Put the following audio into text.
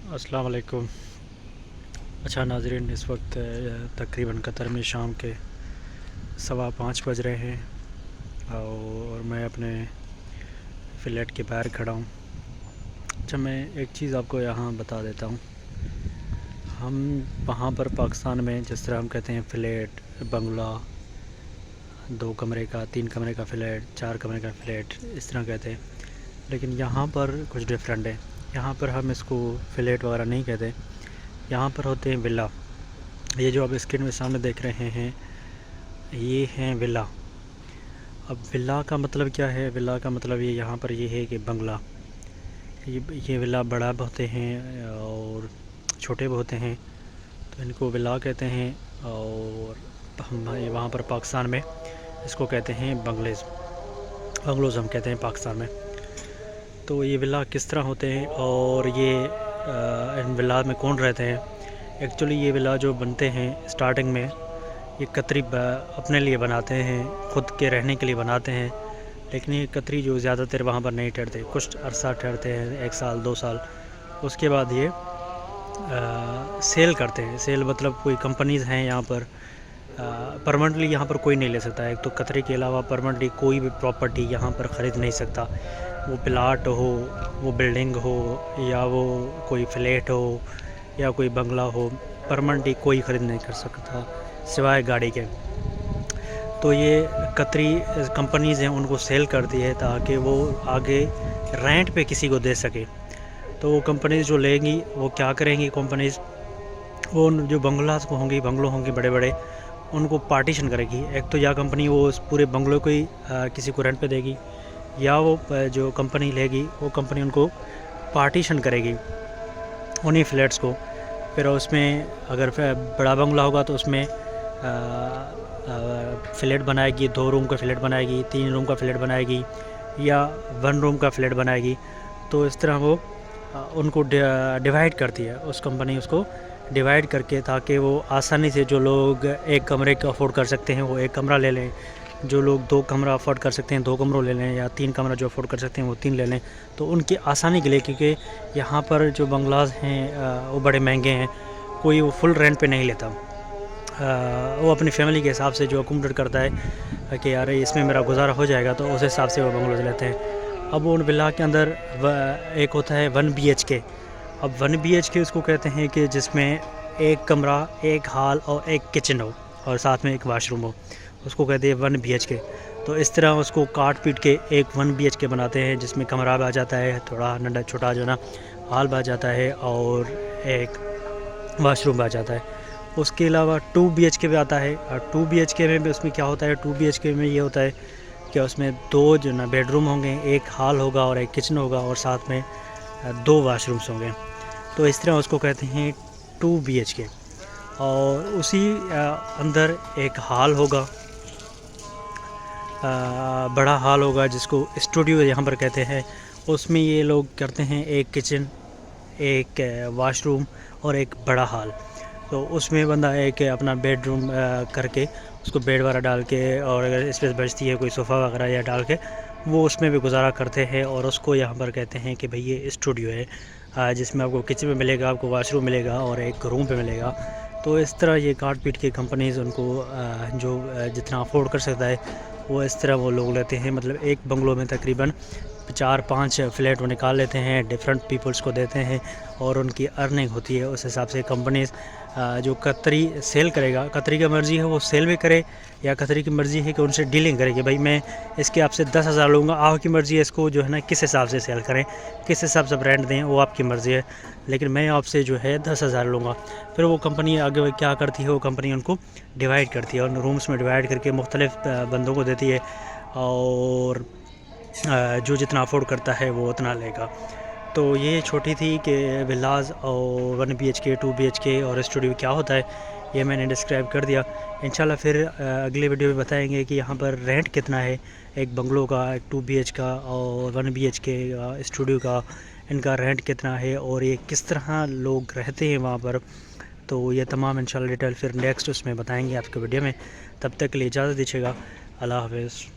अस्सलाम वालेकुम। अच्छा नाज़रीन, इस वक्त तकरीबन कतर में शाम के 5:15 बज रहे हैं और मैं अपने फ्लैट के बाहर खड़ा हूँ। अच्छा, मैं एक चीज़ आपको यहाँ बता देता हूँ। हम वहाँ पर पाकिस्तान में जिस तरह हम कहते हैं फ्लैट, बंगला, 2 कमरे का, 3 कमरे का फ्लैट, 4 कमरे का फ्लैट, इस तरह कहते हैं। लेकिन यहाँ पर कुछ डिफरेंट है। यहाँ पर हम इसको फ्लैट वगैरह नहीं कहते, यहाँ पर होते हैं विला। ये जो आप स्क्रीन में सामने देख रहे हैं ये हैं विला। अब विला का मतलब क्या है? विला का मतलब ये यहाँ पर ये है कि बंगला। ये विला बड़ा भी होते हैं और छोटे भी होते हैं, तो इनको विला कहते हैं। और हम वहाँ पर पाकिस्तान में इसको कहते हैं बंगलोज़ हम कहते हैं पाकिस्तान में। तो ये विला किस तरह होते हैं और ये इन विला में कौन रहते हैं? एक्चुअली ये विला जो बनते हैं स्टार्टिंग में ये कतरी अपने लिए बनाते हैं, ख़ुद के रहने के लिए बनाते हैं। लेकिन ये कतरी जो ज़्यादातर वहाँ पर नहीं ठहरते, कुछ अरसा ठहरते हैं, 1 साल 2 साल। उसके बाद ये सेल करते हैं। सेल मतलब कोई कंपनीज़ हैं यहाँ पर, परमानेंटली यहाँ पर कोई नहीं ले सकता है। एक तो कतरी के अलावा परमानेंटली कोई भी प्रॉपर्टी यहाँ पर ख़रीद नहीं सकता। वो प्लाट हो, वो बिल्डिंग हो, या वो कोई फ्लैट हो, या कोई बंगला हो, परमानेंटली कोई ख़रीद नहीं कर सकता सिवाय गाड़ी के। तो ये कतरी कंपनीज़ हैं उनको सेल करती है ताकि वो आगे रेंट पे किसी को दे सके। तो वो कंपनीज़ जो लेंगी वो क्या करेंगी? कंपनीज़ वो जो बंगलों होंगे बड़े बड़े, उनको पार्टीशन करेगी। एक तो या कंपनी वो उस पूरे बंगलों को ही किसी को रेंट पे देगी, या वो जो कंपनी लेगी वो कंपनी उनको पार्टीशन करेगी उन्हीं फ्लैट्स को। फिर उसमें अगर बड़ा बंगला होगा तो उसमें फ्लैट बनाएगी, 2 रूम का फ्लैट बनाएगी, 3 रूम का फ्लैट बनाएगी, या 1 रूम का फ्लैट बनाएगी। तो इस तरह वो उनको डिवाइड करती है उस कंपनी, उसको डिवाइड करके, ताकि वो आसानी से जो लोग 1 कमरे का अफोर्ड कर सकते हैं वो 1 कमरा ले लें, जो लोग 2 कमरा अफोर्ड कर सकते हैं 2 कमरों ले लें, या 3 कमरा जो अफोर्ड कर सकते हैं वो 3 ले लें। तो उनकी आसानी के लिए, क्योंकि यहाँ पर जो बंगलाज हैं वो बड़े महंगे हैं, कोई वो फुल रेंट पे नहीं लेता। वो अपनी फैमिली के हिसाब से जो अकोमोडेट करता है कि यार इसमें मेरा गुजारा हो जाएगा, तो उस हिसाब से वो बंगलोज लेते हैं। अब उन विला के अंदर एक होता है 1 BHK। अब 1 BHK उसको कहते हैं कि जिसमें 1 कमरा, 1 हॉल और 1 किचन हो और साथ में 1 वाशरूम हो, उसको कहते हैं 1 BHK। तो इस तरह उसको काट पीट के एक 1 BHK बनाते हैं, जिसमें कमरा भी आ जाता है, थोड़ा नंढा छोटा जो ना हॉल भी आ जाता है और 1 वाशरूम भी आ जाता है। उसके अलावा 2 BHK भी आता है। और 2 BHK में भी उसमें क्या होता है? 2 BHK में ये होता है कि उसमें 2 जो ना बेडरूम होंगे, 1 हॉल होगा और 1 किचन होगा, और साथ में 2 वाशरूम्स होंगे। तो इस तरह उसको कहते हैं 2 BHK। और उसी अंदर 1 हॉल होगा, बड़ा हॉल होगा जिसको स्टूडियो यहाँ पर कहते हैं। उसमें ये लोग करते हैं 1 किचन, 1 वाशरूम और 1 बड़ा हॉल। तो उसमें बंदा एक अपना बेडरूम करके उसको बेड वगैरह डाल के, और अगर स्पेस बचती है कोई सोफ़ा वगैरह या डाल के, वो उसमें भी गुजारा करते हैं। और उसको यहाँ पर कहते हैं कि भाई ये स्टूडियो है, जिसमें आपको किचन में मिलेगा, आपको वाशरूम मिलेगा और 1 रूम पे मिलेगा। तो इस तरह ये काट पीट के कंपनीज़ उनको जो जितना अफोर्ड कर सकता है वो इस तरह वो लोग लेते हैं। मतलब एक बंगलों में तकरीबन 4-5 फ्लैट वो निकाल लेते हैं, डिफरेंट पीपल्स को देते हैं, और उनकी अर्निंग होती है। उस हिसाब से कंपनीज़ जो कतरी सेल करेगा, कतरी की मर्ज़ी है वो सेल भी करे, या कतरी की मर्ज़ी है कि उनसे डीलिंग करे कि भाई मैं इसके आपसे 10,000 लूँगा, आपकी मर्ज़ी है इसको जो है ना किस हिसाब से सेल करें, किस हिसाब से रेंट दें, वो आपकी मर्ज़ी है, लेकिन मैं आपसे जो है 10,000 लूँगा। फिर वो कंपनी आगे क्या करती है? वो कंपनी उनको डिवाइड करती है, उन रूम्स में डिवाइड करके मुख्तलिफ़ बंदों को देती है, और जो जितना अफोर्ड करता है वो उतना लेगा। तो ये छोटी थी कि विलाज और 1 BHK, 2 BHK और स्टूडियो क्या होता है, ये मैंने डिस्क्राइब कर दिया। इंशाल्लाह फिर अगले वीडियो में बताएंगे कि यहाँ पर रेंट कितना है एक बंगलो का, एक 2 BHK का और 1 BHK का स्टूडियो का, इनका रेंट कितना है और ये किस तरह लोग रहते हैं वहाँ पर। तो ये तमाम इंशाल्लाह डिटेल फिर नेक्स्ट उसमें बताएंगे आपके वीडियो में। तब तक के लिए इजाज़त दीजिएगा। अल्लाह हाफ़िज़।